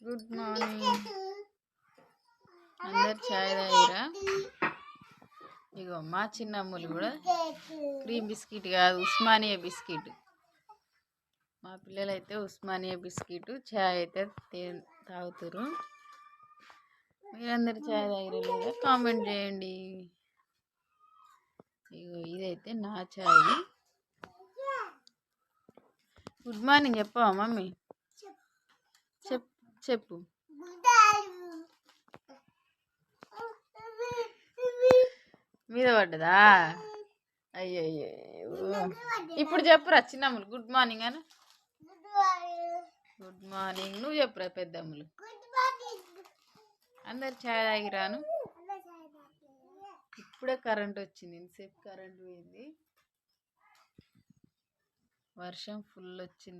Good morning. అందరు చాయ్ తాగిరా? ఇగో మా చిన్నమ్ములు కూడా క్రీమ్ బిస్కెట్ కాదు, ఉస్మానియా బిస్కెట్. మా పిల్లలు అయితే ఉస్మానియా బిస్కెట్ చాయ్ అయితే తాగుతారు. మీరందరు చాయ్ తాగిరా లేదా కామెంట్ చేయండి. ఇగో ఇదైతే నా చాయ్. గుడ్ మార్నింగ్ చెప్పవా మమ్మీ? చెప్పు. మీద పడ్డదా? అయ్యో ఇప్పుడు చెప్పురా చిన్నమ్ములు గుడ్ మార్నింగ్ అని. గుడ్ మార్నింగ్ నువ్వు చెప్పురా పెద్దమ్ములు. అందరు చాయ్ తాగిరాను. ఇప్పుడే కరెంట్ వచ్చింది, ఇంతసేపు కరెంట్ పోయింది. వర్షం ఫుల్ వచ్చింది.